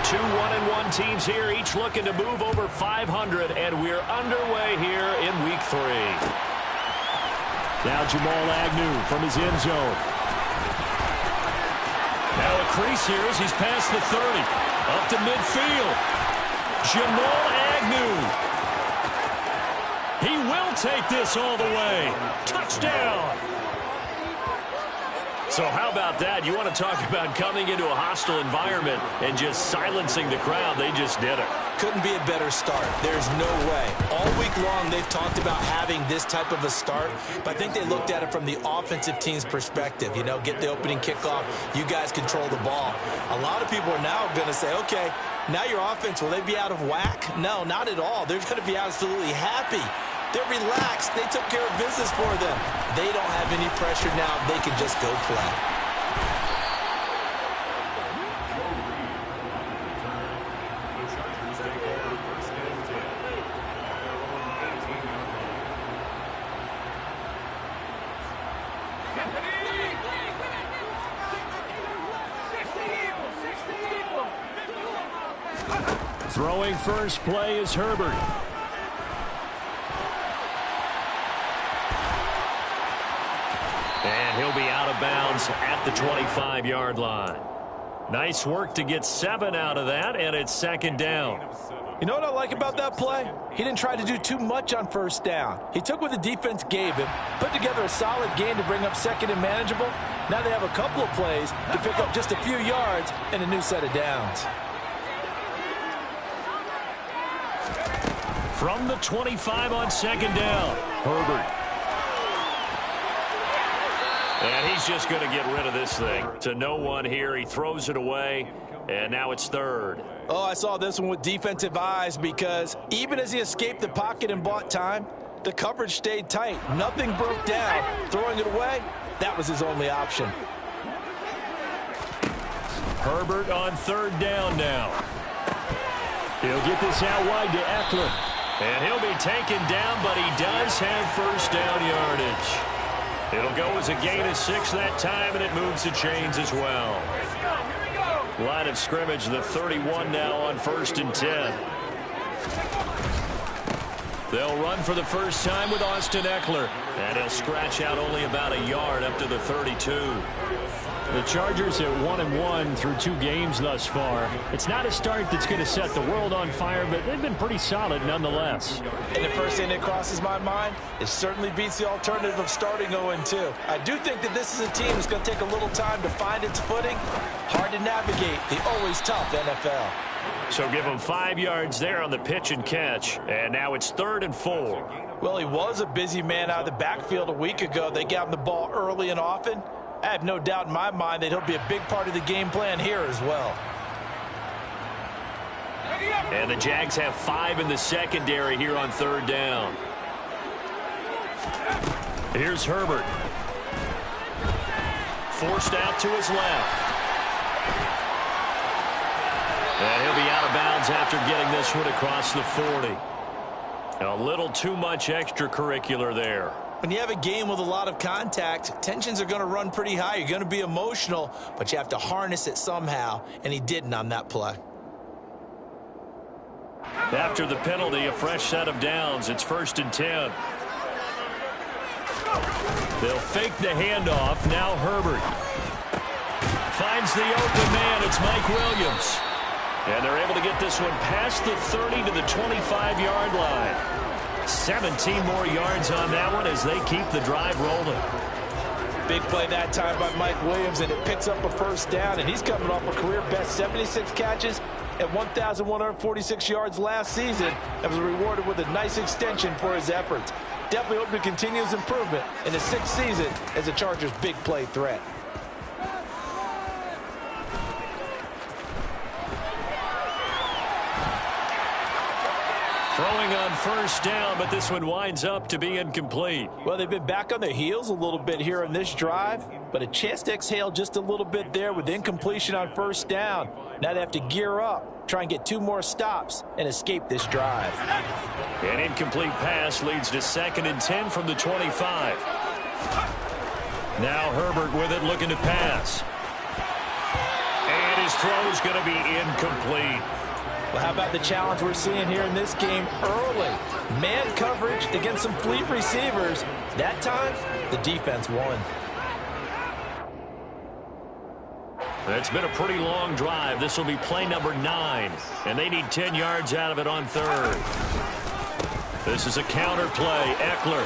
Two 1-1 teams here, each looking to move over 500, and we're underway here in Week 3. Now Jamal Agnew from his end zone. Now a crease here as he's past the 30. Up to midfield. Jamal Agnew. He will take this all the way. Touchdown. So how about that? You want to talk about coming into a hostile environment and just silencing the crowd. They just did it. Couldn't be a better start. There's no way. All week long, they've talked about having this type of a start, but I think they looked at it from the offensive team's perspective. You know, get the opening kickoff. You guys control the ball. A lot of people are now going to say, okay, now your offense, will they be out of whack? No, not at all. They're going to be absolutely happy. They're relaxed. They took care of business for them. They don't have any pressure now. They can just go play. Throwing first play is Herbert. And he'll be out of bounds at the 25-yard line. Nice work to get 7 out of that, and it's second down. You know what I like about that play? He didn't try to do too much on first down. He took what the defense gave him, put together a solid game to bring up second and manageable. Now they have a couple of plays to pick up just a few yards and a new set of downs. From the 25 on second down, Herbert. And he's just going to get rid of this thing. To no one here. He throws it away, and now it's third. Oh, I saw this one with defensive eyes because even as he escaped the pocket and bought time, the coverage stayed tight. Nothing broke down. Throwing it away, that was his only option. Herbert on third down now. He'll get this out wide to Eckler. And he'll be taken down, but he does have first down yardage. It'll go as a gain of 6 that time, and it moves the chains as well. Line of scrimmage, the 31 now on 1st and 10. They'll run for the first time with Austin Eckler. And he'll scratch out only about a yard up to the 32. The Chargers at 1-1 through 2 games thus far. It's not a start that's going to set the world on fire, but they've been pretty solid nonetheless. And the first thing that crosses my mind, it certainly beats the alternative of starting 0-2. I do think that this is a team that's going to take a little time to find its footing. Hard to navigate the always tough NFL. So give him 5 yards there on the pitch and catch. And now it's 3rd and 4. Well, he was a busy man out of the backfield a week ago. They got him the ball early and often. I have no doubt in my mind that he'll be a big part of the game plan here as well. And the Jags have 5 in the secondary here on 3rd down. Here's Herbert. Forced out to his left. And he'll be out of bounds after getting this one across the 40. A little too much extracurricular there. When you have a game with a lot of contact, tensions are going to run pretty high. You're going to be emotional, but you have to harness it somehow, and he didn't on that play. After the penalty, a fresh set of downs. It's 1st and 10. They'll fake the handoff. Now Herbert finds the open man. It's Mike Williams. And they're able to get this one past the 30 to the 25-yard line. 17 more yards on that one as they keep the drive rolling. Big play that time by Mike Williams, and it picks up a first down, and he's coming off a career-best 76 catches at 1,146 yards last season and was rewarded with a nice extension for his efforts. Definitely hope to continue his improvement in his 6th season as a Chargers' big play threat. Throwing on first down, but this one winds up to be incomplete. Well, they've been back on their heels a little bit here on this drive, but a chance to exhale just a little bit there with incompletion on first down. Now they have to gear up, try and get 2 more stops, and escape this drive. An incomplete pass leads to 2nd and 10 from the 25. Now Herbert with it, looking to pass. And his his throw is going to be incomplete. Well, how about the challenge we're seeing here in this game early? Man coverage against some fleet receivers. That time, the defense won. It's been a pretty long drive. This will be play number 9, and they need 10 yards out of it on third. This is a counter play. Eckler.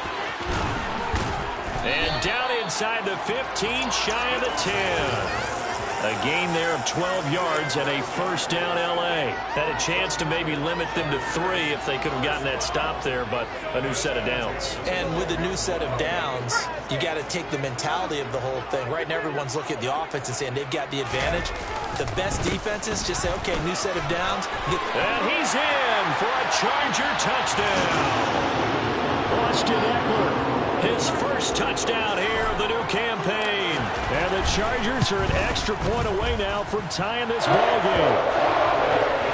And down inside the 15, shy of the 10. A gain there of 12 yards and a first down L.A. Had a chance to maybe limit them to 3 if they could have gotten that stop there, but a new set of downs. And with the new set of downs, you got to take the mentality of the whole thing. Right now, everyone's looking at the offense and saying they've got the advantage. The best defenses just say, okay, new set of downs. And he's in for a Charger touchdown. Austin Eckler. His first touchdown here of the new campaign. And the Chargers are an extra point away now from tying this ball game.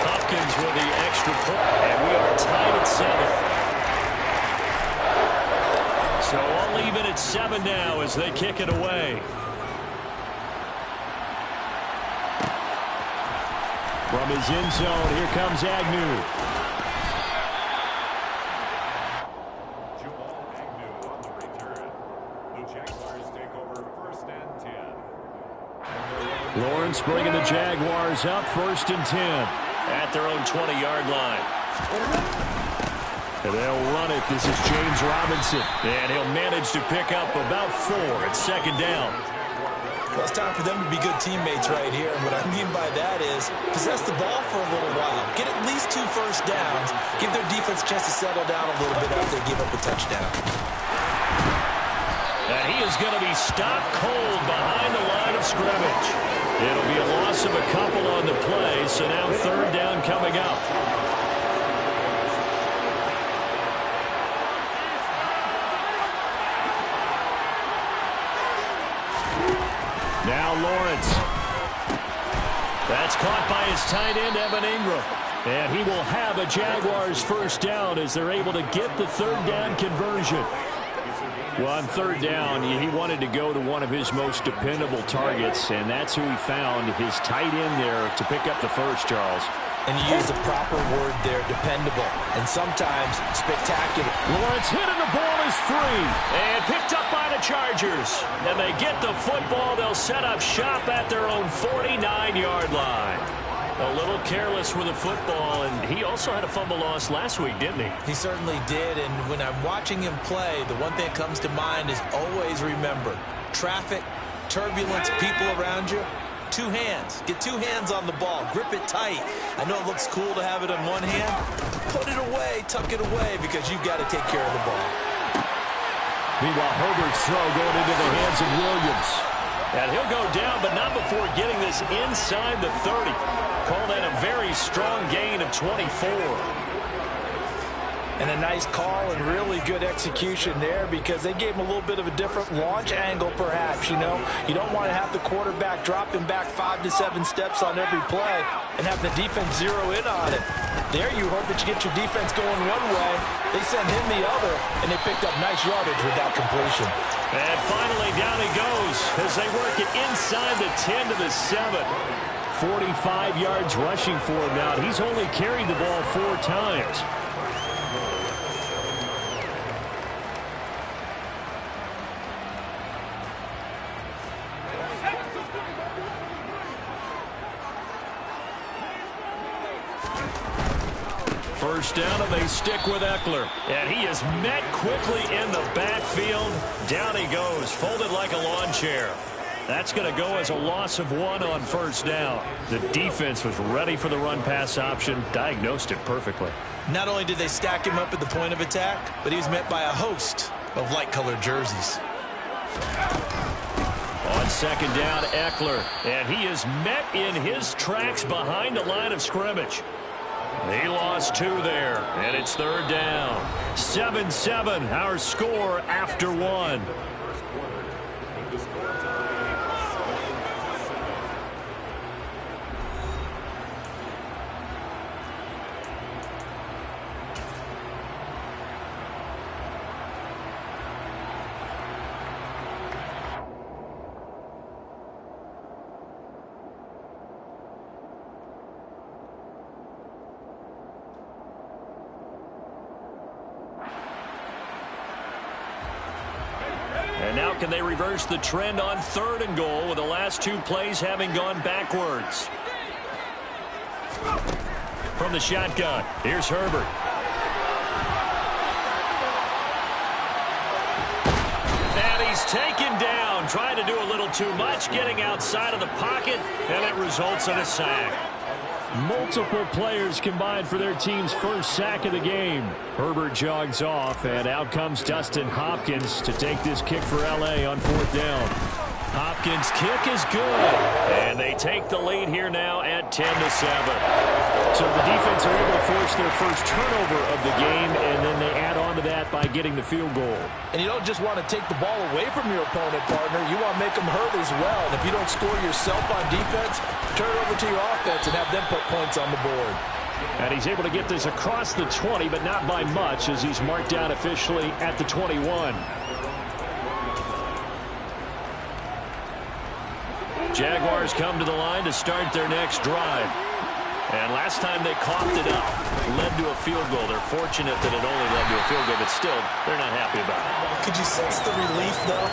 Hopkins with the extra point. And we are tied at 7. So all even at 7 now as they kick it away. From his end zone, here comes Agnew. Lawrence bringing the Jaguars up, 1st and 10 at their own 20-yard line. And they'll run it. This is James Robinson, and he'll manage to pick up about 4 at 2nd down. Well, it's time for them to be good teammates right here. And what I mean by that is possess the ball for a little while. Get at least 2 first downs. Give their defense a chance to settle down a little bit after they give up a touchdown. And he is going to be stopped cold behind the line of scrimmage. It'll be a loss of a couple on the play, so now 3rd down coming up. Now Lawrence. That's caught by his tight end, Evan Ingram. And he will have a Jaguars first down as they're able to get the 3rd down conversion. Well, on 3rd down, he wanted to go to one of his most dependable targets, and that's who he found, his tight end there, to pick up the first, Charles. And you use the proper word there, dependable, and sometimes spectacular. Lawrence hit and the ball is free, and picked up by the Chargers. And they get the football. They'll set up shop at their own 49-yard line. A little careless with the football, and he also had a fumble loss last week, didn't he? He certainly did, and when I'm watching him play, the one thing that comes to mind is always remember, traffic, turbulence, people around you, 2 hands. Get 2 hands on the ball. Grip it tight. I know it looks cool to have it in one hand. Put it away, tuck it away, because you've got to take care of the ball. Meanwhile, Herbert's throw going into the hands of Williams. And he'll go down, but not before getting this inside the 30. Call that a very strong gain of 24. And a nice call and really good execution there because they gave him a little bit of a different launch angle perhaps, you know. You don't want to have the quarterback dropping back 5 to 7 steps on every play and have the defense zero in on it. There you hope that you get your defense going one way. They send him the other, and they picked up nice yardage with that completion. And finally, down he goes as they work it inside the 10 to the 7. 45 yards rushing for him now. He's only carried the ball 4 times. First down, and they stick with Eckler. And he is met quickly in the backfield. Down he goes, folded like a lawn chair. That's going to go as a loss of 1 on first down. The defense was ready for the run-pass option, diagnosed it perfectly. Not only did they stack him up at the point of attack, but he was met by a host of light-colored jerseys. On second down, Eckler. And he is met in his tracks behind the line of scrimmage. He lost 2 there, and it's third down. 7-7, our score after 1. and they reverse the trend on 3rd and goal with the last 2 plays having gone backwards. From the shotgun, here's Herbert. And he's taken down, trying to do a little too much, getting outside of the pocket, and it results in a sack. Multiple players combined for their team's first sack of the game. Herbert jogs off, and out comes Dustin Hopkins to take this kick for L.A. on 4th down. Hopkins' kick is good, and they take the lead here now at 10-7. So the defense are able to force their first turnover of the game, and then they add on to that by getting the field goal. And you don't just want to take the ball away from your opponent, partner. You want to make them hurt as well. And if you don't score yourself on defense, turn it over to your offense and have them put points on the board. And he's able to get this across the 20, but not by much, as he's marked down officially at the 21. Jaguars come to the line to start their next drive. And last time they coughed it up, led to a field goal. They're fortunate that it only led to a field goal, but still, they're not happy about it. Could you sense the relief, though,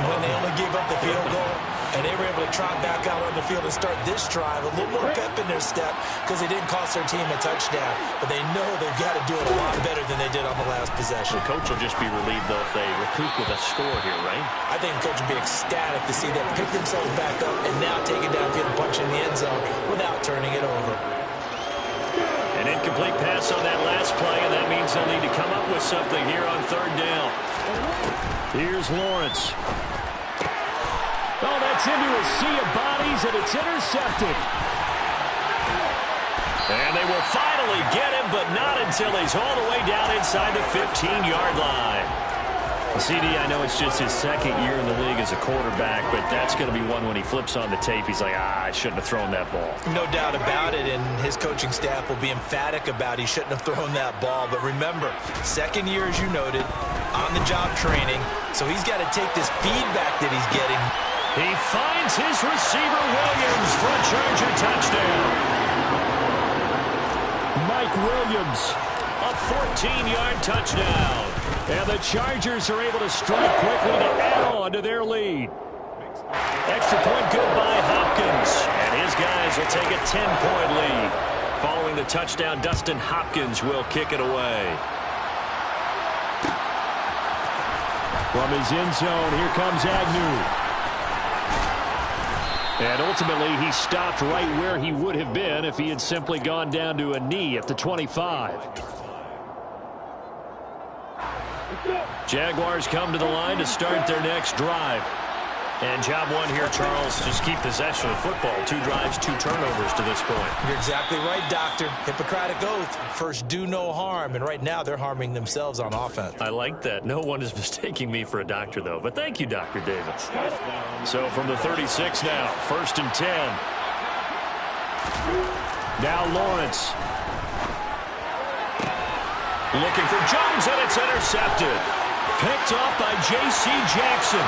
when they only gave up the field goal? And they were able to trot back out on the field and start this drive. A little more pep in their step because they didn't cost their team a touchdown. But they know they've got to do it a lot better than they did on the last possession. The coach will just be relieved, though, if they recoup with a score here, right? I think the coach will be ecstatic to see them pick themselves back up and now take it downfield and punch in the end zone without turning it over. An incomplete pass on that last play, and that means they'll need to come up with something here on 3rd down. Here's Lawrence. Oh, that's into a sea of bodies, and it's intercepted. And they will finally get him, but not until he's all the way down inside the 15-yard line. CD, I know it's just his 2nd year in the league as a quarterback, but that's going to be one when he flips on the tape. He's like, I shouldn't have thrown that ball. No doubt about it, and his coaching staff will be emphatic about he shouldn't have thrown that ball. But remember, 2nd year, as you noted, on-the-job training, so he's got to take this feedback that he's getting. He finds his receiver, Williams, for a Charger touchdown. Mike Williams, a 14-yard touchdown. And the Chargers are able to strike quickly to add on to their lead. Extra point good by Hopkins. And his guys will take a 10-point lead. Following the touchdown, Dustin Hopkins will kick it away. From his end zone, here comes Agnew. And ultimately, he stopped right where he would have been if he had simply gone down to a knee at the 25. Jaguars come to the line to start their next drive. And job one here, Charles, just keep possession of the football. 2 drives, 2 turnovers to this point. You're exactly right, Doctor. Hippocratic oath. First, do no harm. And right now, they're harming themselves on offense. I like that. No one is mistaking me for a doctor, though. But thank you, Dr. Davis. So from the 36 now, 1st and 10. Now Lawrence. Looking for Jones, and it's intercepted. Picked off by J.C. Jackson.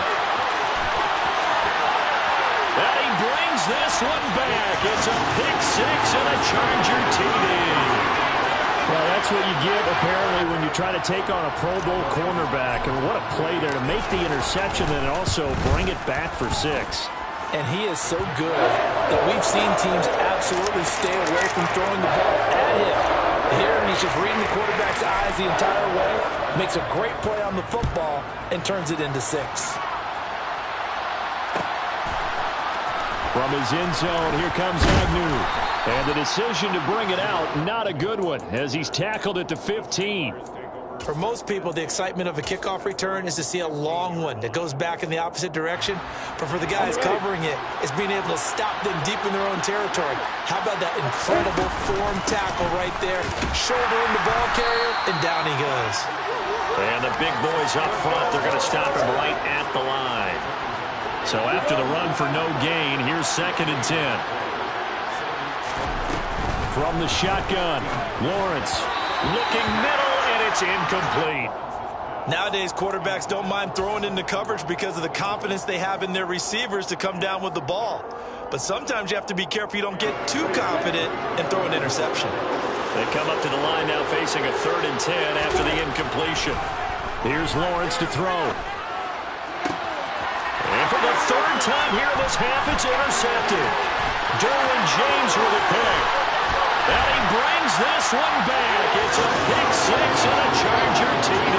And he brings this one back. It's a pick 6 and a Charger TD. Well, that's what you get, apparently, when you try to take on a Pro Bowl cornerback. And what a play there to make the interception and also bring it back for 6. And he is so good that we've seen teams absolutely stay away from throwing the ball at him. Here, he's just reading the quarterback's eyes the entire way, makes a great play on the football, and turns it into 6. From his end zone, here comes Agnew. And the decision to bring it out, not a good one, as he's tackled at the 15. For most people, the excitement of a kickoff return is to see a long one that goes back in the opposite direction. But for the guys covering it, it's being able to stop them deep in their own territory. How about that incredible form tackle right there? Shoulder in the ball carrier, and down he goes. And the big boys up front, they're going to stop him right at the line. So after the run for no gain, here's 2nd and 10. From the shotgun, Lawrence looking middle, and it's incomplete. Nowadays, quarterbacks don't mind throwing into coverage because of the confidence they have in their receivers to come down with the ball. But sometimes you have to be careful you don't get too confident and throw an interception. They come up to the line now facing a 3rd and 10 after the incompletion. Here's Lawrence to throw. third time here in this half, it's intercepted. Derwin James with a pick. And he brings this one back. It's a pick six and a Charger TD.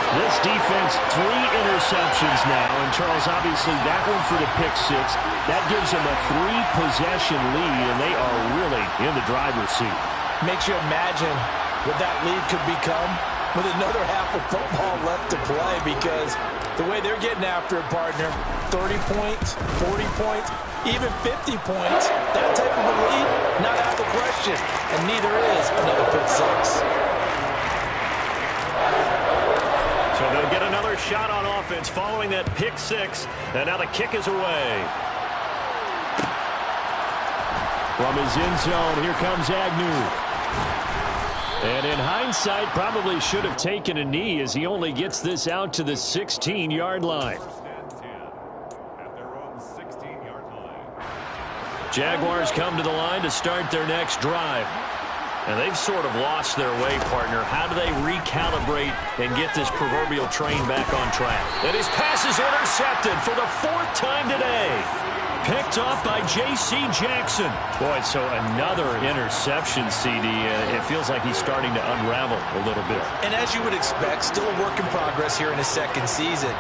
This defense, 3 interceptions now. And, Charles, obviously that one for the pick six, that gives them a 3-possession lead, and they are really in the driver's seat. Makes you imagine what that lead could become with another half of football left to play, because the way they're getting after it, partner, 30 points, 40 points, even 50 points, that type of a lead, not out of the question. And neither is another pick six. So they'll get another shot on offense following that pick six. And now the kick is away. From his end zone, here comes Agnew. And in hindsight, probably should have taken a knee as he only gets this out to the 16-yard line. Jaguars come to the line to start their next drive. And they've sort of lost their way, partner. How do they recalibrate and get this proverbial train back on track? And his pass is intercepted for the 4th time today. Picked off by J.C. Jackson. Boy, so another interception, CD. It feels like he's starting to unravel a little bit. And as you would expect, still a work in progress here in his second season.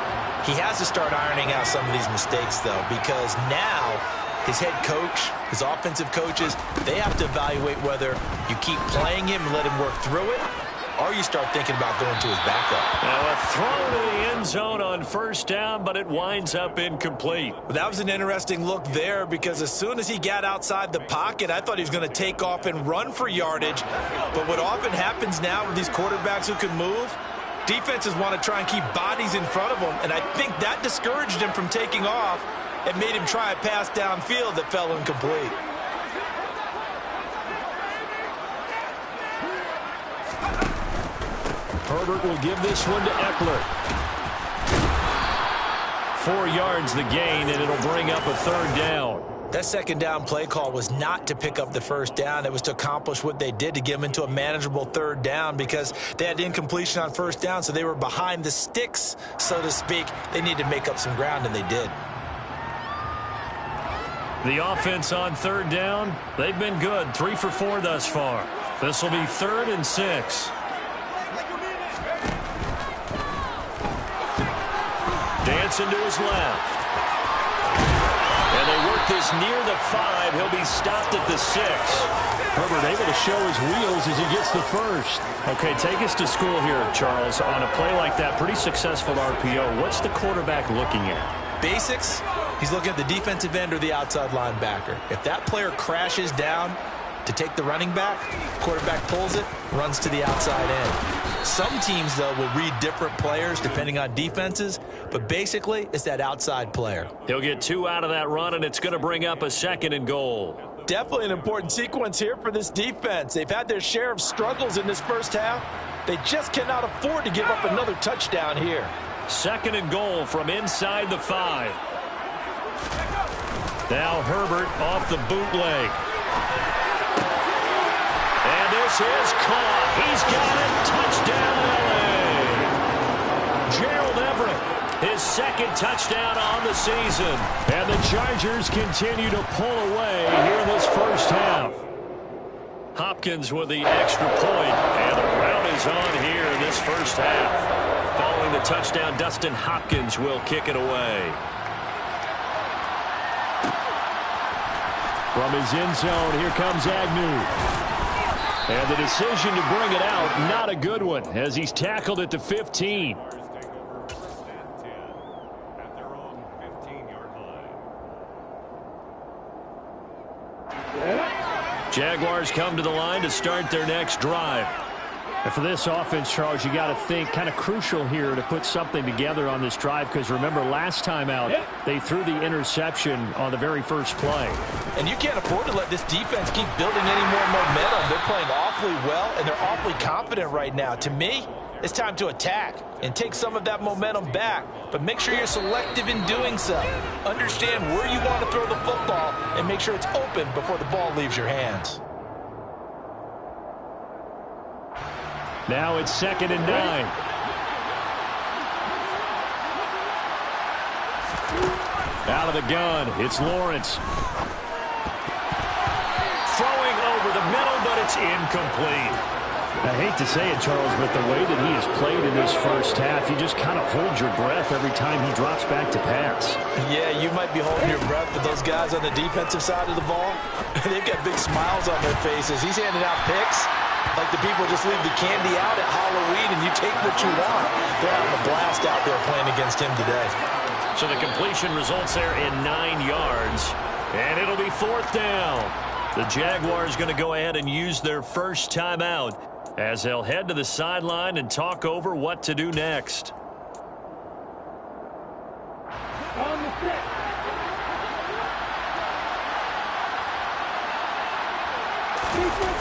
He has to start ironing out some of these mistakes, though, because now his head coach, his offensive coaches, they have to evaluate whether you keep playing him and let him work through it, or you start thinking about going to his backup. Now a throw to the end zone on first down, but it winds up incomplete. Well, that was an interesting look there, because as soon as he got outside the pocket, I thought he was going to take off and run for yardage. But what often happens now with these quarterbacks who can move, defenses want to try and keep bodies in front of them, and I think that discouraged him from taking off. It made him try a pass downfield that fell incomplete. Herbert will give this one to Eckler. 4 yards the gain, and it'll bring up a 3rd down. That second down play call was not to pick up the first down. It was to accomplish what they did, to get them into a manageable 3rd down, because they had incompletion on first down, so they were behind the sticks, so to speak. They needed to make up some ground, and they did. The offense on 3rd down, they've been good. 3 for 4 thus far. This will be 3rd and 6. Dancing to his left. And they work this near the 5. He'll be stopped at the 6. Herbert able to show his wheels as he gets the first. Okay, take us to school here, Charles. On a play like that, pretty successful RPO. What's the quarterback looking at? Basics. He's looking at the defensive end or the outside linebacker. If that player crashes down to take the running back, quarterback pulls it, runs to the outside end. Some teams, though, will read different players depending on defenses, but basically it's that outside player. He'll get 2 out of that run, and it's going to bring up a 2nd and goal. Definitely an important sequence here for this defense. They've had their share of struggles in this first half. They just cannot afford to give up another touchdown here. 2nd and goal from inside the 5. Now Herbert off the bootleg. And this is caught. He's got it. Touchdown, L.A. Gerald Everett, his 2nd touchdown on the season. And the Chargers continue to pull away here in this first half. Hopkins with the extra point, and the rout is on here in this first half. Following the touchdown, Dustin Hopkins will kick it away. From his end zone, here comes Agnew. And the decision to bring it out, not a good one, as he's tackled at the 15. Jaguars come to the line to start their next drive. And for this offense, Charles, you got to think kind of crucial here to put something together on this drive, because remember last time out they threw the interception on the very first play. And you can't afford to let this defense keep building any more momentum. They're playing awfully well, and they're awfully confident right now. To me, it's time to attack and take some of that momentum back, but make sure you're selective in doing so. Understand where you want to throw the football and make sure it's open before the ball leaves your hands. Now it's 2nd and 9. Out of the gun, it's Lawrence. Throwing over the middle, but it's incomplete. I hate to say it, Charles, but the way that he has played in this first half, you just kind of hold your breath every time he drops back to pass. Yeah, you might be holding your breath, but those guys on the defensive side of the ball, they've got big smiles on their faces. He's handing out picks like the people just leave the candy out at Halloween and you take what you want. They're having a blast out there playing against him today. So the completion results there in 9 yards, and it'll be 4th down. The Jaguars going to go ahead and use their first timeout as they'll head to the sideline and talk over what to do next.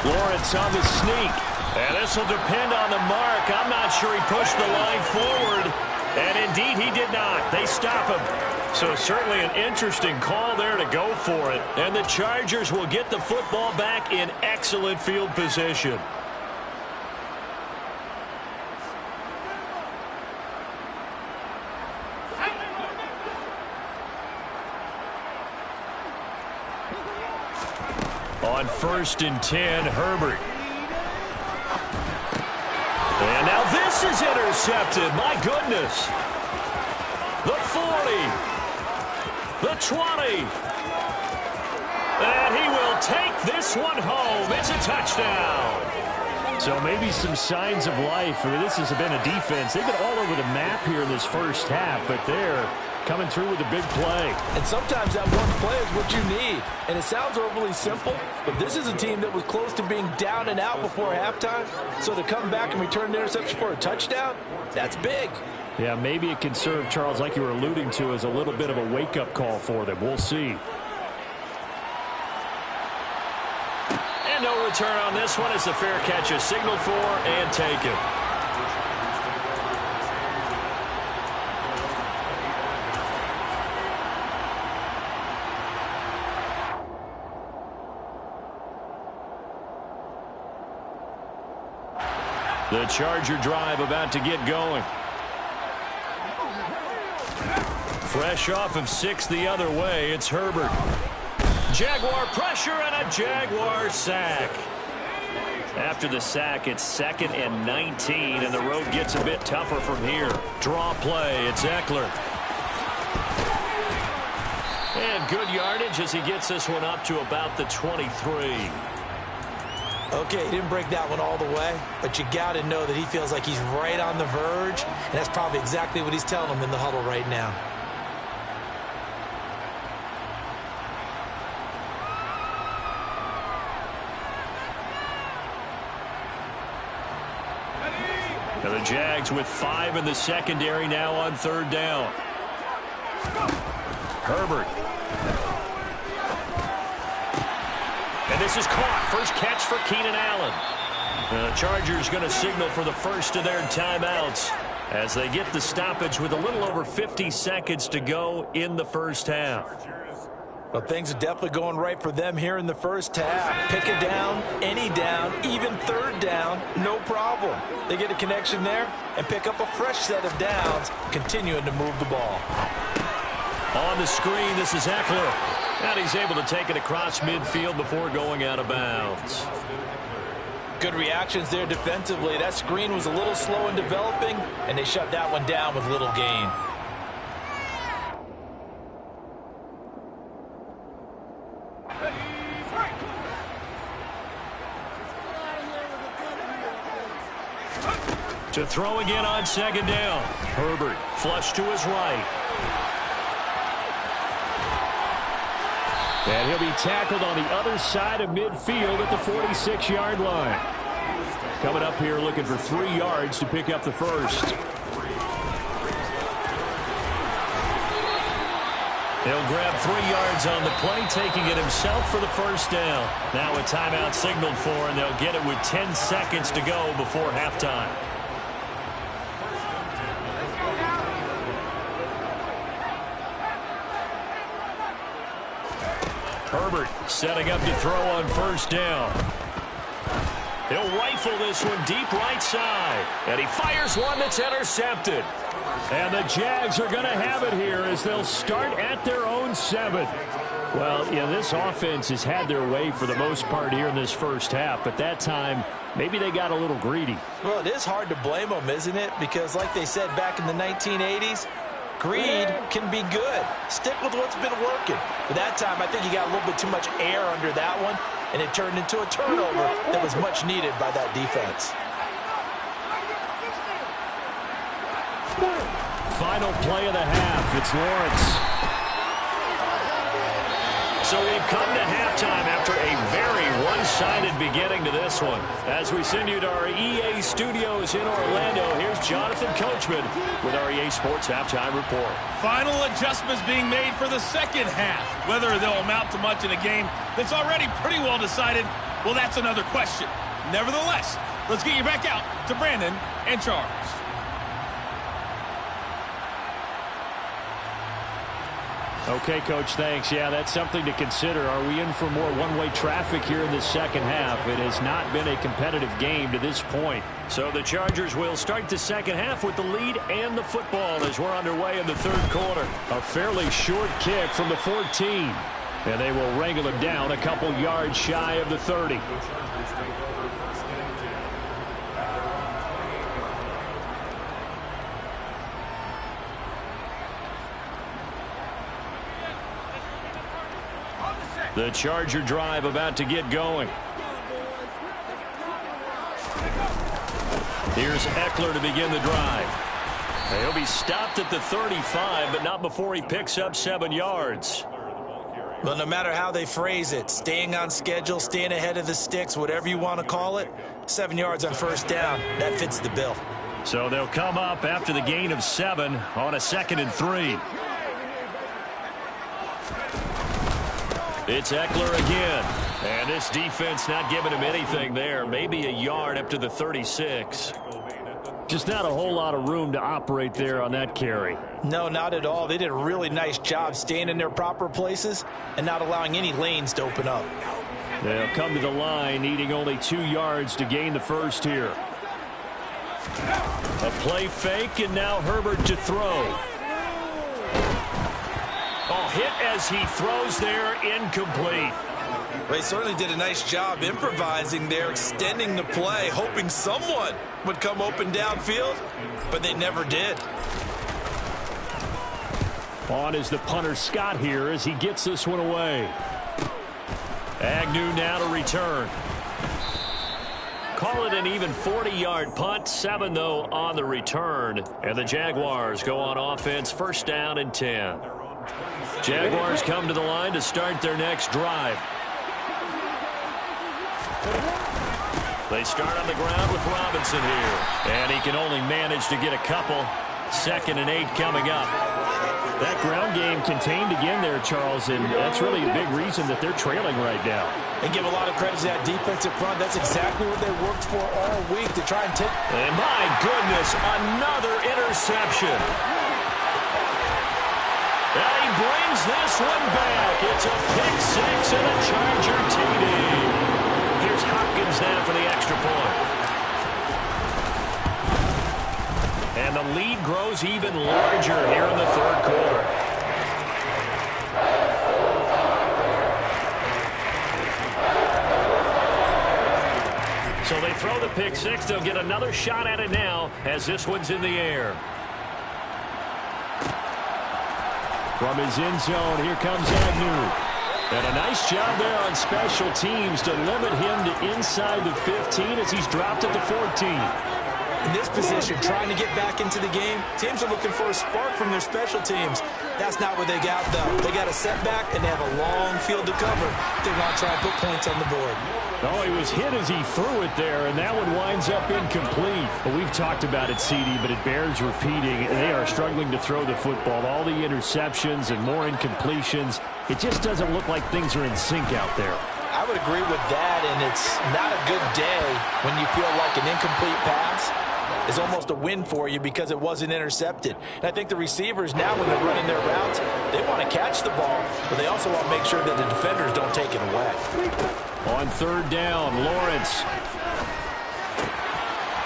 Lawrence on the sneak. And this will depend on the mark. I'm not sure he pushed the line forward. And indeed, he did not. They stop him. So certainly an interesting call there to go for it. And the Chargers will get the football back in excellent field position. On 1st and 10, Herbert. And now this is intercepted. My goodness. The 40. The 20. And he will take this one home. It's a touchdown. So maybe some signs of life. I mean, this has been a defense. They've been all over the map here in this first half, but they're coming through with a big play. And sometimes that one play is what you need. And it sounds overly simple, but this is a team that was close to being down and out before halftime. So to come back and return the interception for a touchdown, that's big. Yeah, maybe it can serve, Charles, like you were alluding to, as a little bit of a wake-up call for them. We'll see. And no return on this one as the fair catch is signaled for and taken. The Charger drive about to get going. Fresh off of 6 the other way, it's Herbert. Jaguar pressure and a Jaguar sack. After the sack, it's 2nd and 19, and the road gets a bit tougher from here. Draw play, it's Eckler. And good yardage as he gets this one up to about the 23. Okay, he didn't break that one all the way, but you got to know that he feels like he's right on the verge, and that's probably exactly what he's telling them in the huddle right now. Now the Jags with 5 in the secondary now on 3rd down. Herbert. And this is caught. First catch for Keenan Allen. The Chargers going to signal for the first of their timeouts as they get the stoppage with a little over 50 seconds to go in the first half. Well, things are definitely going right for them here in the first half. Pick a down, any down, even 3rd down, no problem. They get a connection there and pick up a fresh set of downs, continuing to move the ball. On the screen, this is Eckler. And he's able to take it across midfield before going out of bounds. Good reactions there defensively. That screen was a little slow in developing, and they shut that one down with little gain. To throw again on 2nd down. Herbert flush to his right. And he'll be tackled on the other side of midfield at the 46-yard line. Coming up here looking for 3 yards to pick up the first. He'll grab 3 yards on the play, taking it himself for the first down. Now a timeout signaled for, and they'll get it with 10 seconds to go before halftime. Herbert setting up to throw on 1st down. He'll rifle this one deep right side. And he fires one that's intercepted. And the Jags are going to have it here as they'll start at their own 7. Well, yeah, this offense has had their way for the most part here in this first half, but that time, maybe they got a little greedy. Well, it is hard to blame them, isn't it? Because like they said back in the 1980s, greed can be good. Stick with what's been working. But that time, I think you got a little bit too much air under that one, and it turned into a turnover that was much needed by that defense. Final play of the half. It's Lawrence. So we've come to halftime after a very one-sided beginning to this one. As we send you to our EA studios in Orlando, here's Jonathan Coachman with our EA Sports Halftime Report. Final adjustments being made for the second half. Whether they'll amount to much in a game that's already pretty well decided, well, that's another question. Nevertheless, let's get you back out to Brandon and Charles. Okay, Coach, thanks. Yeah, that's something to consider. Are we in for more one-way traffic here in the second half? It has not been a competitive game to this point. So the Chargers will start the second half with the lead and the football as we're underway in the third quarter. A fairly short kick from the 14. And they will wrangle it down a couple yards shy of the 30. The Charger drive about to get going. Here's Eckler to begin the drive. He'll be stopped at the 35, but not before he picks up 7 yards. Well, no matter how they phrase it, staying on schedule, staying ahead of the sticks, whatever you want to call it, 7 yards on first down, that fits the bill. So they'll come up after the gain of 7 on a 2nd and 3. It's Eckler again. And this defense not giving him anything there. Maybe a yard up to the 36. Just not a whole lot of room to operate there on that carry. No, not at all. They did a really nice job staying in their proper places and not allowing any lanes to open up. They'll come to the line needing only 2 yards to gain the first here. A play fake, and now Herbert to throw. Oh, hit as he throws there, incomplete. They certainly did a nice job improvising there, extending the play, hoping someone would come open downfield, but they never did. On is the punter Scott here as he gets this one away. Agnew now to return. Call it an even 40-yard punt. 7, though, on the return. And the Jaguars go on offense, first down and 10. Jaguars come to the line to start their next drive. They start on the ground with Robinson here. And he can only manage to get a couple. 2nd and 8 coming up. That ground game contained again there, Charles, and that's really a big reason that they're trailing right now. And give a lot of credit to that defensive front. That's exactly what they worked for all week to try and take. And my goodness, another interception. And he brings this one back. It's a pick 6 and a Charger TD. Here's Hopkins now for the extra point. And the lead grows even larger here in the third quarter. So they throw the pick 6. They'll get another shot at it now as this one's in the air. From his end zone, here comes Agnew. And a nice job there on special teams to limit him to inside the 15 as he's dropped at the 14. In this position, trying to get back into the game, teams are looking for a spark from their special teams. That's not what they got, though. They got a setback, and they have a long field to cover. They want to try and put points on the board. Oh, he was hit as he threw it there, and that one winds up incomplete. Well, we've talked about it, CD, but it bears repeating. They are struggling to throw the football. All the interceptions and more incompletions. It just doesn't look like things are in sync out there. I would agree with that, and it's not a good day when you feel like an incomplete pass is almost a win for you because it wasn't intercepted. And I think the receivers now, when they're running their routes, they want to catch the ball, but they also want to make sure that the defenders don't take it away. On third down, Lawrence.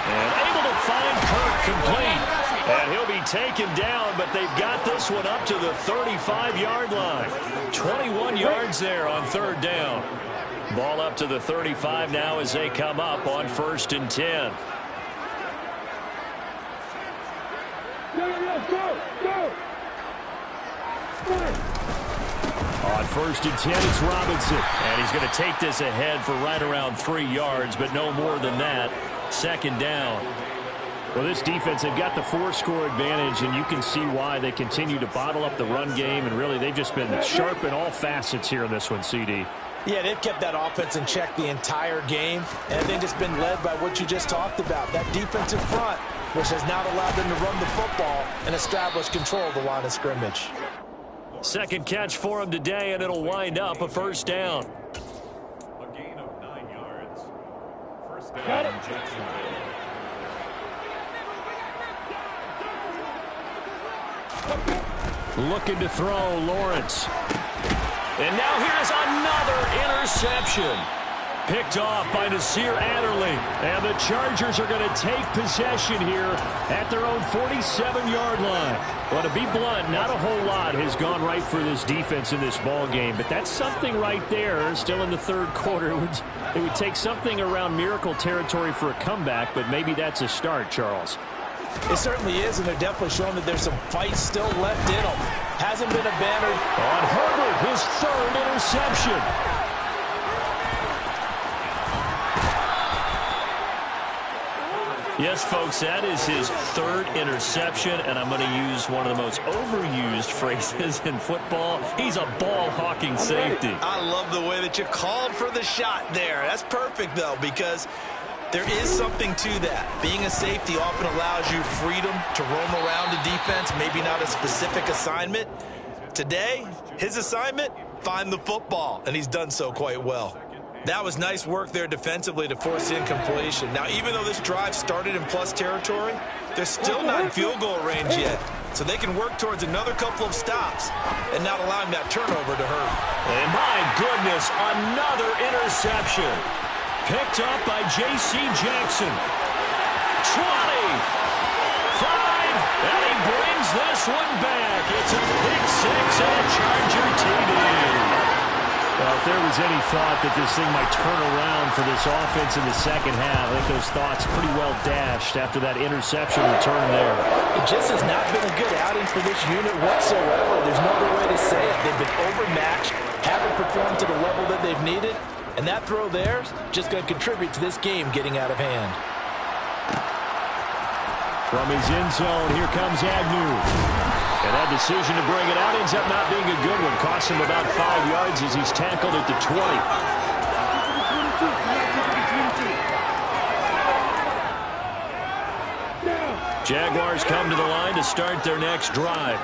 And able to find Kirk complete. And he'll be taken down, but they've got this one up to the 35-yard line. 21 yards there on third down. Ball up to the 35 now as they come up on 1st and 10. On 1st and 10, it's Robinson. And he's going to take this ahead for right around 3 yards, but no more than that. 2nd down. Well, this defense, they've got the 4-score advantage, and you can see why they continue to bottle up the run game, and really they've just been sharp in all facets here in this one, CD. Yeah, they've kept that offense in check the entire game, and I think it's been led by what you just talked about, that defensive front, which has now allowed them to run the football and establish control of the line of scrimmage. Second catch for him today, and it'll wind up a 1st down. A gain of 9 yards. 1st down, Jacksonville. Looking to throw, Lawrence. And now here's another interception. Picked off by Nasir Adderley. And the Chargers are going to take possession here at their own 47-yard line. Well, to be blunt, not a whole lot has gone right for this defense in this ball game, but that's something right there. Still in the 3rd quarter. It would take something around miracle territory for a comeback, but maybe that's a start, Charles. It certainly is, and they're definitely showing that there's some fight still left in them. Hasn't been abandoned. On Herbert, his 3rd interception. Yes, folks, that is his 3rd interception, and I'm going to use one of the most overused phrases in football. He's a ball-hawking safety. I love the way that you called for the shot there. That's perfect, though, because there is something to that. Being a safety often allows you freedom to roam around the defense, maybe not a specific assignment. Today, his assignment, find the football, and he's done so quite well. That was nice work there defensively to force incompletion. Now, even though this drive started in plus territory, they're still not in field goal range yet. So they can work towards another couple of stops and not allowing that turnover to hurt. And my goodness, another interception. Picked up by J.C. Jackson. 20. 5. And he brings this one back. It's a pick 6 and a Charger TD. Well, if there was any thought that this thing might turn around for this offense in the 2nd half, I think those thoughts pretty well dashed after that interception return there. It just has not been a good outing for this unit whatsoever. There's no other way to say it. They've been overmatched, haven't performed to the level that they've needed, and that throw there is just going to contribute to this game getting out of hand. From his end zone, here comes Agnew. And that decision to bring it out ends up not being a good one. Costs him about 5 yards as he's tackled at the 20. Jaguars come to the line to start their next drive.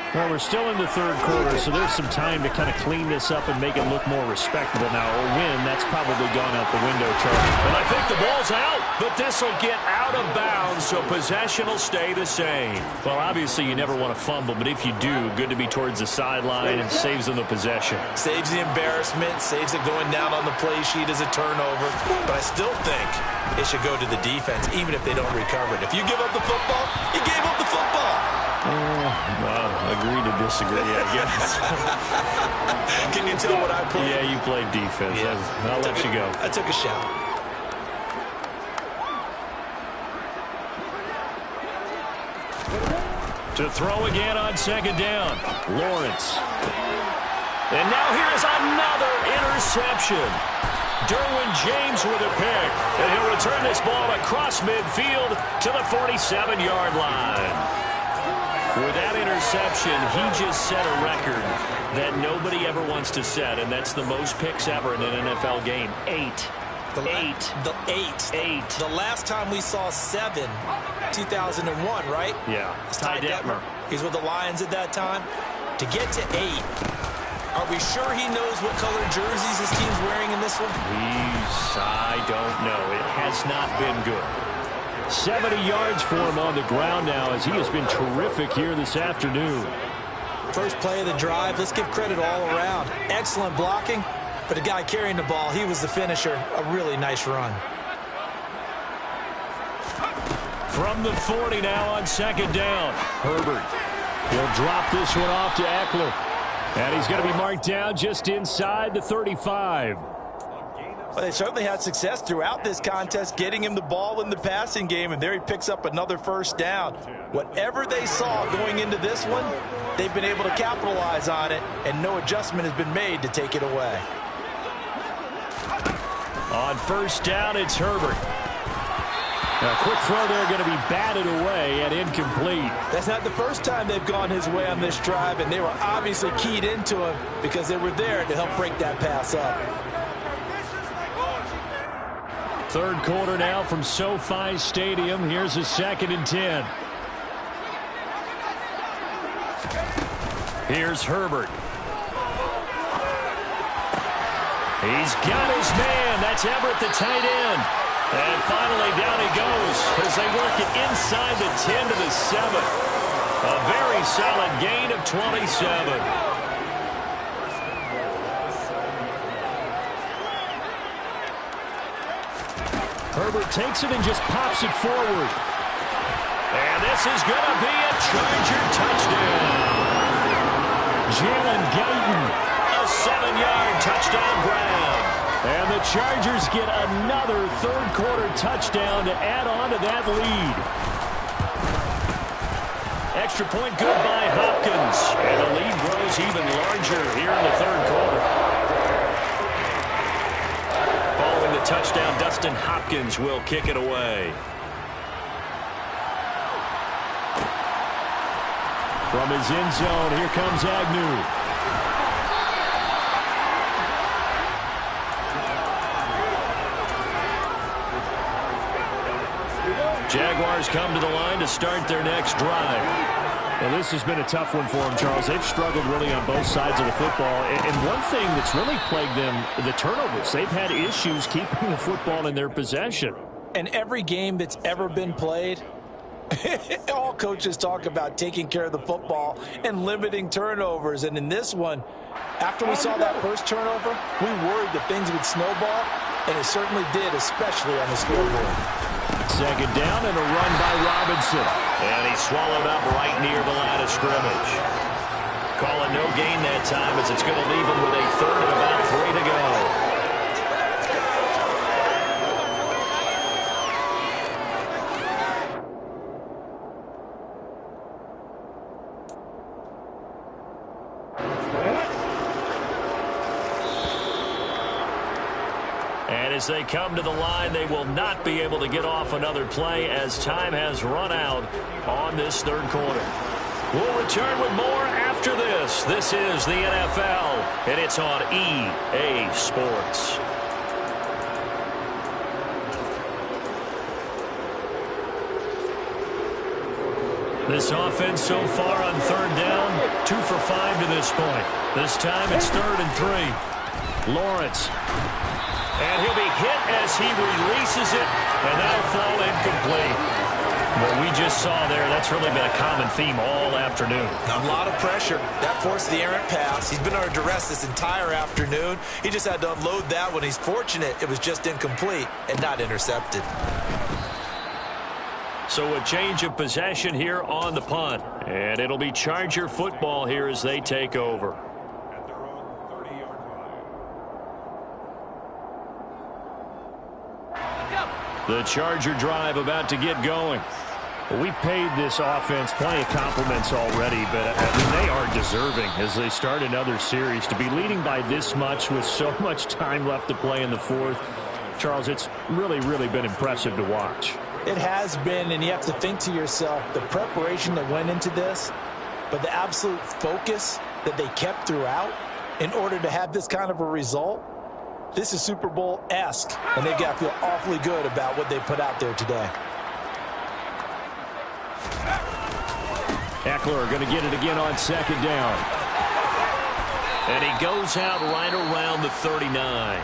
Well, we're still in the 3rd quarter, so there's some time to kind of clean this up and make it look more respectable. Now, a win, that's probably gone out the window, Charlie. And I think the ball's out, but this will get out of bounds, so possession will stay the same. Well, obviously, you never want to fumble, but if you do, good to be towards the sideline and saves them the possession. Saves the embarrassment, saves it going down on the play sheet as a turnover. But I still think it should go to the defense, even if they don't recover it. If you give up the football, you gave up the football. Well, agree to disagree, I guess. Can you tell what I played? Yeah, you played defense. Yeah. I'll let you go. I took a shot. To throw again on 2nd down. Lawrence. And now here's another interception. Derwin James with a pick. And he'll return this ball across midfield to the 47-yard line. With that interception, he just set a record that nobody ever wants to set, and that's the most picks ever in an NFL game. 8. The eight. The last time we saw 7, 2001, right? Yeah. Ty Detmer. He's with the Lions at that time. To get to 8, are we sure he knows what color jerseys his team's wearing in this one? I don't know. It has not been good. 70 yards for him on the ground now as he has been terrific here this afternoon. First play of the drive. Let's give credit all around. Excellent blocking For the guy carrying the ball, he was the finisher. A really nice run. From the 40 now on second down. Herbert. He'll drop this one off to Eckler. And he's going to be marked down just inside the 35. Well, they certainly had success throughout this contest getting him the ball in the passing game, and there he picks up another first down. Whatever they saw going into this one, they've been able to capitalize on it, and no adjustment has been made to take it away. On first down, it's Herbert. A quick throw there going to be batted away and incomplete. That's not the first time they've gone his way on this drive, and they were obviously keyed into him because they were there to help break that pass up. Third quarter now from SoFi Stadium. Here's a 2nd and 10. Here's Herbert. He's got his man. That's Everett, the tight end. And finally down he goes as they work it inside the 10 to the 7. A very solid gain of 27. Herbert takes it and just pops it forward. And this is going to be a Charger touchdown. Jalen Guyton, a 7-yard touchdown grab. And the Chargers get another third-quarter touchdown to add on to that lead. Extra point good by Hopkins. And the lead grows even larger here in the third quarter. Following the touchdown, Dustin Hopkins will kick it away. From his end zone, here comes Agnew. Jaguars come to the line to start their next drive. Well, this has been a tough one for them, Charles. They've struggled really on both sides of the football. And one thing that's really plagued them, the turnovers. They've had issues keeping the football in their possession. And every game that's ever been played, all coaches talk about taking care of the football and limiting turnovers. And in this one, after we saw that first turnover, we worried that things would snowball, and it certainly did, especially on the scoreboard. Second down and a run by Robinson. And he's swallowed up right near the line of scrimmage. Calling no gain that time as it's going to leave him with a third and about 3 to go. And as they come to the line, they will not be able to get off another play as time has run out on this third quarter. We'll return with more after this. This is the NFL, and it's on EA Sports. This offense so far on third down, 2 for 5 to this point. This time it's 3rd and 3. Lawrence. And he'll be hit as he releases it, and that'll fall incomplete. What we just saw there, that's really been a common theme all afternoon. A lot of pressure. That forced the errant pass. He's been under duress this entire afternoon. He just had to unload that one. He's fortunate it was just incomplete and not intercepted. So a change of possession here on the punt. And it'll be Charger football here as they take over. The Charger drive about to get going. Well, we paid this offense plenty of compliments already, but I mean, they are deserving as they start another series. To be leading by this much with so much time left to play in the fourth, Charles, it's really, really been impressive to watch. It has been, and you have to think to yourself, the preparation that went into this, but the absolute focus that they kept throughout in order to have this kind of a result. This is Super Bowl-esque, and they've got to feel awfully good about what they put out there today. Eckler going to get it again on second down. And he goes out right around the 39.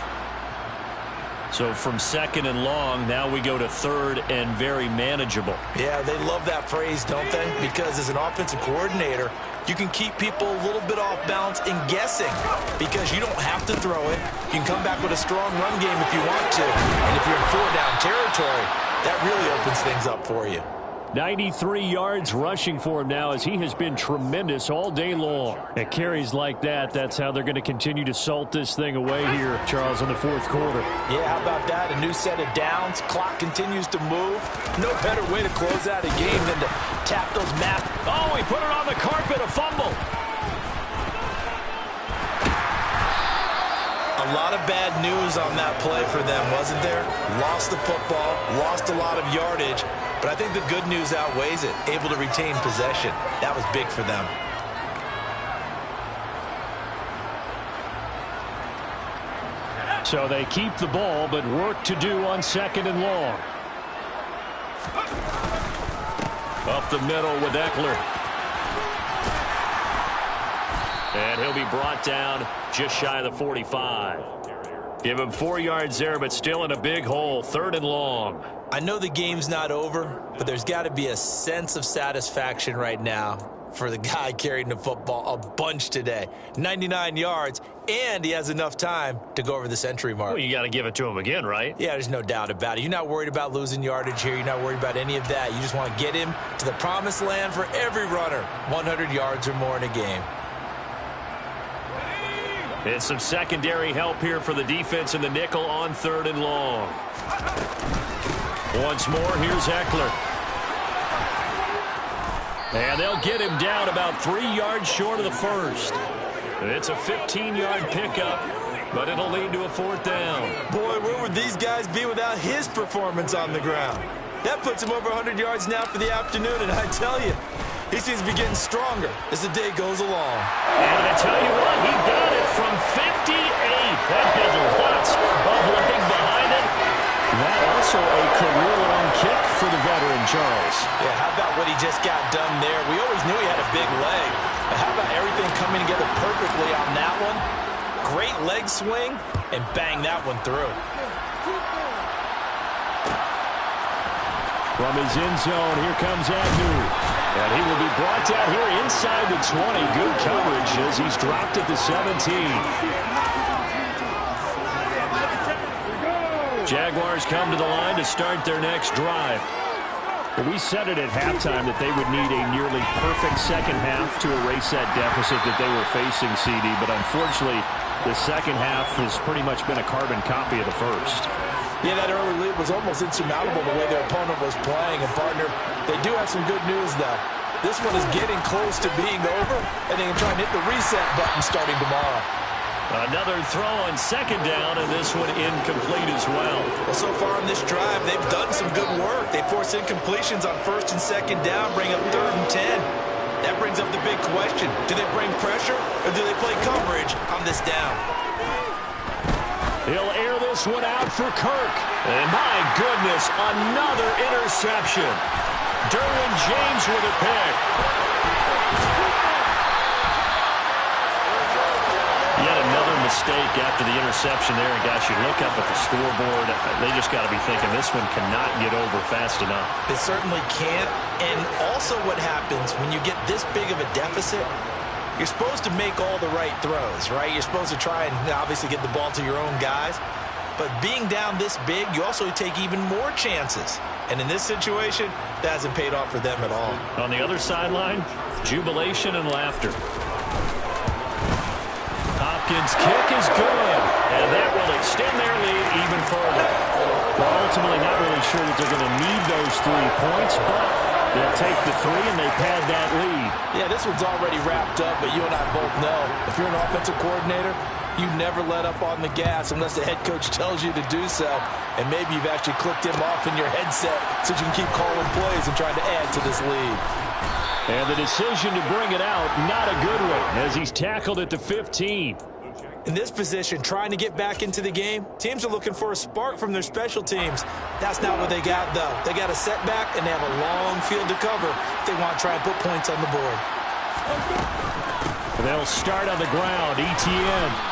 So from second and long, now we go to third and very manageable. Yeah, they love that phrase, don't they? Because as an offensive coordinator, you can keep people a little bit off balance and guessing because you don't have to throw it. You can come back with a strong run game if you want to. And if you're in 4-down territory, that really opens things up for you. 93 yards rushing for him now as he has been tremendous all day long. At carries like that, that's how they're going to continue to salt this thing away here, Charles, in the fourth quarter. Yeah, how about that? A new set of downs. Clock continues to move. No better way to close out a game than to tap those math. Oh, he put it on the carpet, a fumble. A lot of bad news on that play for them, wasn't there? Lost the football, lost a lot of yardage, but I think the good news outweighs it. Able to retain possession. That was big for them. So they keep the ball, but work to do on 2nd and long. Up the middle with Eckler. And he'll be brought down just shy of the 45. Give him 4 yards there, but still in a big hole. 3rd and long. I know the game's not over, but there's got to be a sense of satisfaction right now for the guy carrying the football a bunch today. 99 yards, and he has enough time to go over the century mark. Well, you got to give it to him again, right? Yeah, there's no doubt about it. You're not worried about losing yardage here. You're not worried about any of that. You just want to get him to the promised land for every runner. 100 yards or more in a game. And some secondary help here for the defense in the nickel on 3rd and long. Once more, here's Eckler. And they'll get him down about 3 yards short of the first. And it's a 15-yard pickup, but it'll lead to a 4th down. Boy, where would these guys be without his performance on the ground? That puts him over 100 yards now for the afternoon, and I tell you, he seems to be getting stronger as the day goes along. And I tell you what, he got it from 58. That had lots of leg behind it. That also a career-long kick for the veteran, Charles. Yeah, how about what he just got done there? We always knew he had a big leg. But how about everything coming together perfectly on that one? Great leg swing, and bang that one through. From his end zone, here comes Agnew. And he will be brought down here inside the 20. Good coverage as he's dropped at the 17. Jaguars come to the line to start their next drive. Well, we said it at halftime that they would need a nearly perfect second half to erase that deficit that they were facing, CD. But unfortunately, the second half has pretty much been a carbon copy of the first. Yeah, that early lead was almost insurmountable the way their opponent was playing. And, partner, they do have some good news, though. This one is getting close to being over, and they can try and hit the reset button starting tomorrow. Another throw on 2nd down, and this one incomplete as well. Well, so far in this drive, they've done some good work. They force incompletions on 1st and 2nd down, bring up 3rd and 10. That brings up the big question. Do they bring pressure, or do they play coverage on this down? He'll air this one out for Kirk. And my goodness, another interception. Derwin James with a pick. Yet another mistake after the interception there. And gosh, you look up at the scoreboard, they just got to be thinking this one cannot get over fast enough. It certainly can't. And also what happens when you get this big of a deficit, you're supposed to make all the right throws, right? You're supposed to try and obviously get the ball to your own guys. But being down this big, you also take even more chances. And in this situation, that hasn't paid off for them at all. On the other sideline, jubilation and laughter. Hopkins' kick is good. And that will extend their lead even further. Well, ultimately not really sure that they're going to need those 3 points, but they'll take the 3 and they pad that lead. Yeah, this one's already wrapped up, but you and I both know if you're an offensive coordinator, you never let up on the gas unless the head coach tells you to do so. And maybe you've actually clicked him off in your headset so you can keep calling plays and trying to add to this lead. And the decision to bring it out, not a good one, as he's tackled at the 15. In this position, trying to get back into the game, teams are looking for a spark from their special teams. That's not what they got, though. They got a setback, and they have a long field to cover if they want to try and put points on the board. They'll start on the ground. ETN.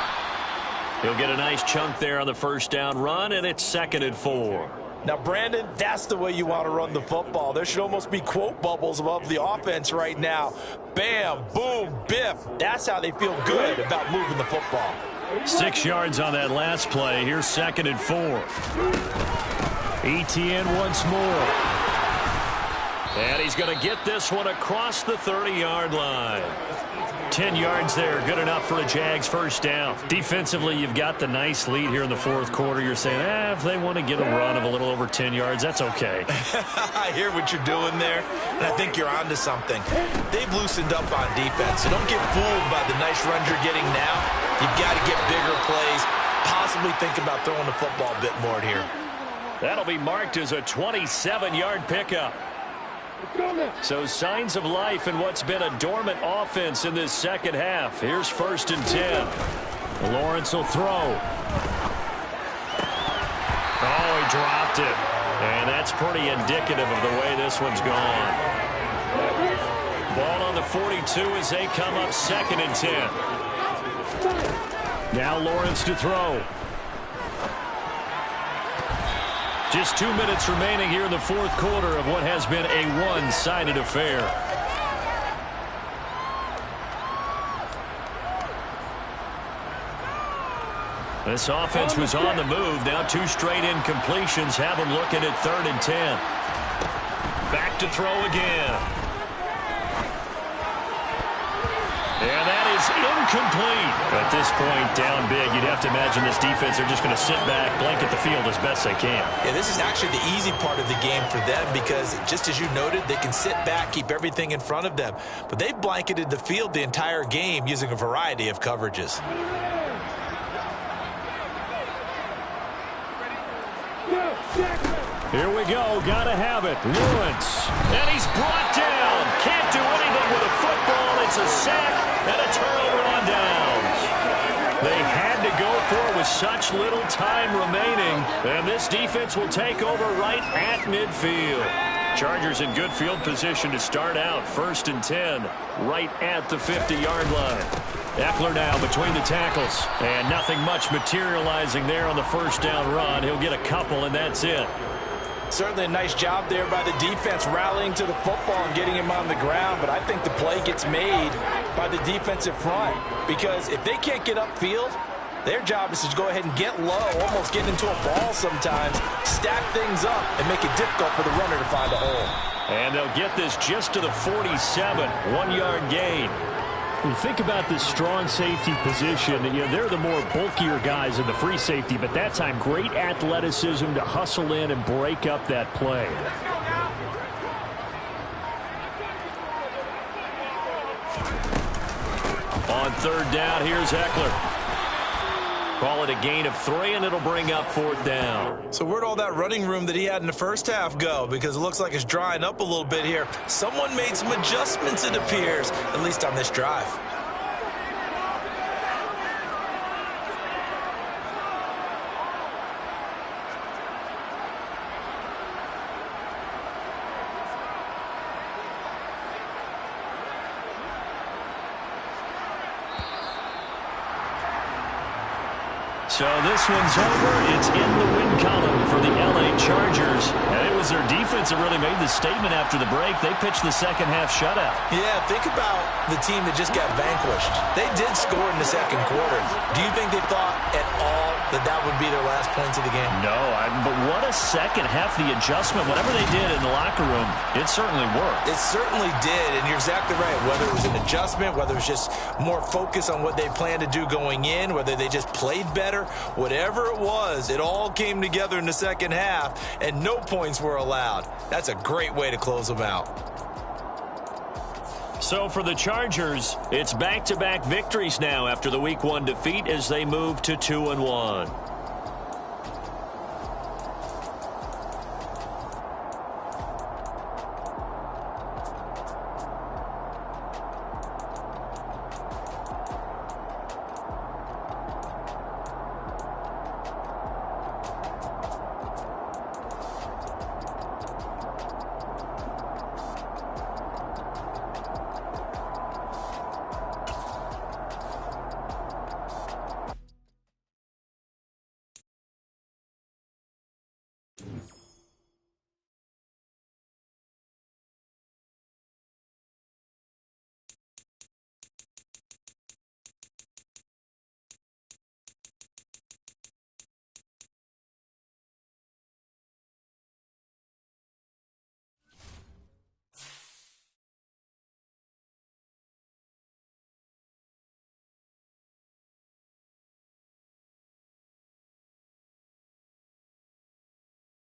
He'll get a nice chunk there on the 1st down run, and it's 2nd and 4. Now, Brandon, that's the way you want to run the football. There should almost be quote bubbles above the offense right now. Bam, boom, biff. That's how they feel good about moving the football. 6 yards on that last play. Here's 2nd and 4. ETN once more. And he's going to get this one across the 30-yard line. 10 yards there, good enough for a Jags first down. Defensively, you've got the nice lead here in the fourth quarter. You're saying, if they want to get a run of a little over 10 yards, that's okay. I hear what you're doing there, and I think you're onto something. They've loosened up on defense, so don't get fooled by the nice runs you're getting now. You've got to get bigger plays, possibly think about throwing the football a bit more here. That'll be marked as a 27-yard pickup. So signs of life in what's been a dormant offense in this second half. Here's 1st and 10. Lawrence will throw. Oh, he dropped it. And that's pretty indicative of the way this one's gone. Ball on the 42 as they come up 2nd and 10. Now Lawrence to throw. Just 2 minutes remaining here in the fourth quarter of what has been a one-sided affair. This offense was on the move. Now 2 straight incompletions have them looking at 3rd and 10. Back to throw again. And that is incomplete. At this point, down big, you'd have to imagine this defense, they're just going to sit back, blanket the field as best they can. Yeah, this is actually the easy part of the game for them because, just as you noted, they can sit back, keep everything in front of them. But they've blanketed the field the entire game using a variety of coverages. Here we go. Got to have it. Lawrence. And he's brought down. Can't do anything with a football. It's a sack and a turnover on downs. They had to go for it with such little time remaining. And this defense will take over right at midfield. Chargers in good field position to start out. 1st and 10. Right at the 50-yard line. Eckler now between the tackles. And nothing much materializing there on the first down run. He'll get a couple, and that's it. Certainly a nice job there by the defense rallying to the football and getting him on the ground, but I think the play gets made by the defensive front because if they can't get upfield, their job is to go ahead and get low, almost get into a ball sometimes, stack things up, and make it difficult for the runner to find a hole. And they'll get this just to the 47, 1-yard gain. When you think about this strong safety position, they're the more bulkier guys in the free safety, but that time great athleticism to hustle in and break up that play. On 3rd down, here's Eckler. Call it a gain of 3, and it'll bring up 4th down. So where'd all that running room that he had in the first half go? Because it looks like it's drying up a little bit here. Someone made some adjustments, it appears, at least on this drive. So this one's over. It's in the win column for the LA Chargers. And it was their defense that really made the statement after the break. They pitched the second half shutout. Yeah, think about the team that just got vanquished. They did score in the second quarter. Do you think they thought at all that that would be their last points of the game? No, but what a second half. The adjustment, whatever they did in the locker room, it certainly worked. It certainly did, and you're exactly right. Whether it was an adjustment, whether it was just more focus on what they planned to do going in, whether they just played better, whatever it was, it all came together in the second half, and no points were allowed. That's a great way to close them out. So for the Chargers, it's back-to-back victories now after the Week 1 defeat as they move to 2-1.